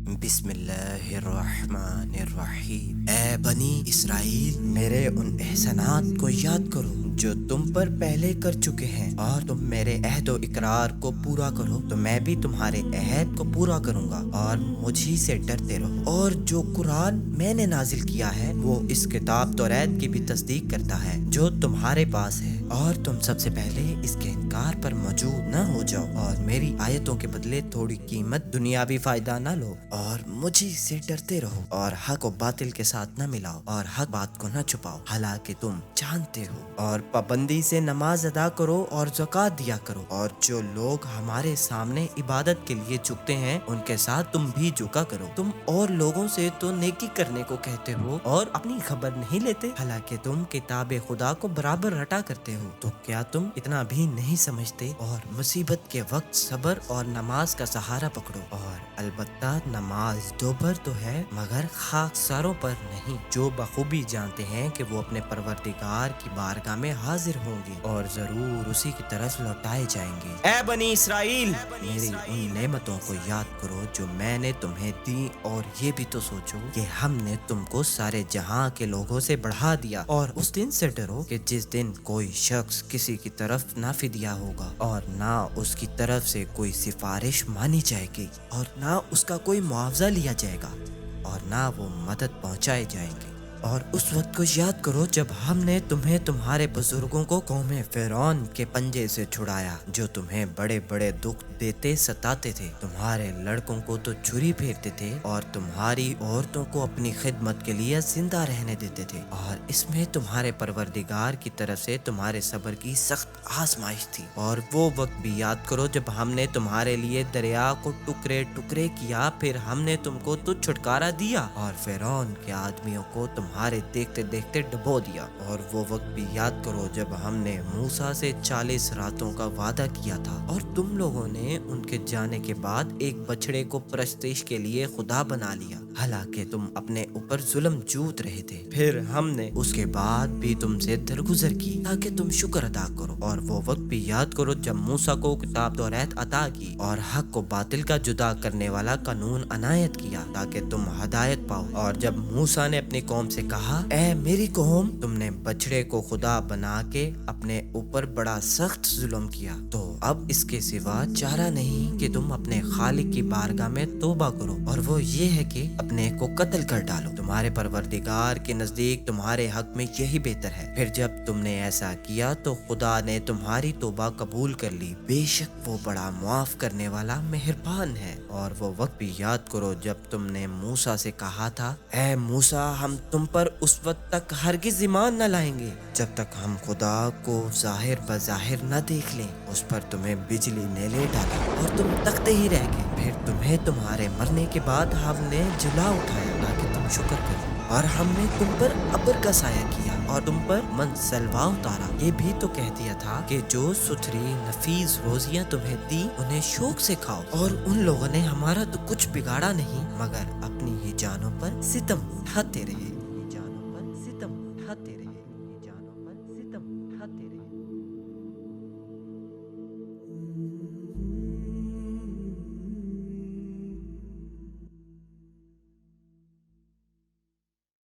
बिस्मिल्लाहिर्रहमानिर्रहीम। ए बनी इसराइल, मेरे उन एहसानात को याद करो जो तुम पर पहले कर चुके हैं, और तुम मेरे अहद व इकरार को पूरा करो तो मैं भी तुम्हारे अहद को पूरा करूंगा, और मुझी से डरते रहो। और जो कुरान मैंने नाजिल किया है वो इस किताब तौरात की भी तस्दीक करता है जो तुम्हारे पास है, और तुम सबसे पहले इसके इनकार पर मौजूद न हो जाओ, और मेरी आयतों के बदले थोड़ी कीमत दुनियावी फायदा न लो, और मुझी से डरते रहो, और हक को बातिल के साथ न मिलाओ, और हक बात को न छुपाओ हालांकि तुम जानते हो, और पाबंदी से नमाज अदा करो और ज़कात दिया करो, और जो लोग हमारे सामने इबादत के लिए झुकते हैं उनके साथ तुम भी झुका करो। तुम और लोगों से तो नेकी करने को कहते हो और अपनी खबर नहीं लेते, हालांकि तुम किताब खुदा को बराबर रटा करते हो। तो क्या तुम इतना भी नहीं समझते? और मुसीबत के वक्त सब्र और नमाज का सहारा पकड़ो, और अलबत्ता नमाज दोबर तो है मगर खाकसारों पर नहीं, जो बखूबी जानते हैं कि वो अपने परवरदिगार की बारगाह में हाजिर होंगे और जरूर उसी की तरफ लौटाए जाएंगे। ए बनी इसराइल, मेरी उन नेमतों को याद करो जो मैंने तुम्हें दी, और ये भी तो सोचो कि हमने तुमको सारे जहां के लोगों से बढ़ा दिया, और उस दिन से डरो कि जिस दिन कोई शख्स किसी की तरफ ना फिदिया होगा, और ना उसकी तरफ से कोई सिफारिश मानी जाएगी, और ना उसका कोई मुआवजा लिया जाएगा, और ना वो मदद पहुंचाए जाएंगे। और उस वक्त को याद करो जब हमने तुम्हें तुम्हारे बुजुर्गों को कौमे फिरौन के पंजे से छुड़ाया, जो तुम्हें बड़े बड़े दुख देते सताते थे, तुम्हारे लड़कों को तो छुरी फेरते थे, और तुम्हारी औरतों को अपनी खिदमत के लिए जिंदा रहने देते थे, और इसमें तुम्हारे परवरदिगार की तरफ से तुम्हारे सब्र की सख्त आजमाइश थी। और वो वक्त भी याद करो जब हमने तुम्हारे लिए दरिया को टुकड़े टुकड़े किया, फिर हमने तुमको तो छुटकारा दिया, और फिरौन के आदमियों को तुम्हारे देखते देखते डुबो दिया। और वो वक्त भी याद करो जब हमने मूसा से 40 रातों का वादा किया था, और तुम लोगों ने उनके जाने के बाद एक बछड़े को परस्तिश के लिए खुदा बना लिया, हालांकि तुम अपने ऊपर जुल्म जूत रहे थे। फिर हमने उसके बाद भी तुमसे दरगुजर की ताकि तुम शुक्र अदा करो। और वो वक्त भी याद करो जब मूसा को किताब तौरात अता की, और हक को बातिल का जुदा करने वाला कानून अनायत किया ताकि तुम हदायत पाओ। और जब मूसा ने अपनी कौम से कहा, ए मेरी कौम, तुमने बछड़े को खुदा बना के अपने ऊपर बड़ा सख्त जुल्म किया, तो अब इसके सिवा चारा नहीं कि तुम अपने खालिक की बारगाह में तौबा करो, और वो ये है कि अपने को कत्ल कर डालो। तुम्हारे परवरदिगार के नजदीक तुम्हारे हक में यही बेहतर है। फिर जब तुमने ऐसा किया तो खुदा ने तुम्हारी तौबा कबूल कर ली, बेशक वो बड़ा मुआफ करने वाला मेहरबान है। और वो वक्त भी याद करो जब तुमने मूसा से कहा था, ए मूसा, हम तुम पर उस वक्त तक हरगिज़ ईमान न लाएंगे जब तक हम खुदा को जाहिर बजाहिर न देख लें। उस पर तुम्हें बिजली ने ले डाला और तुम तकते ही रह गए। फिर तुम्हें तुम्हारे मरने के बाद हमने जुला उठाया ताकि तुम शुक्र करो, और हमने तुम पर अब्र का साया किया और तुम पर मनसलवा उतारा। ये भी तो कह दिया था कि जो सुथरी नफीस रोजियां तुम्हें दी उन्हें शौक से खाओ। और उन लोगों ने हमारा तो कुछ बिगाड़ा नहीं मगर अपनी ही जानों पर सितम ढाते रहे।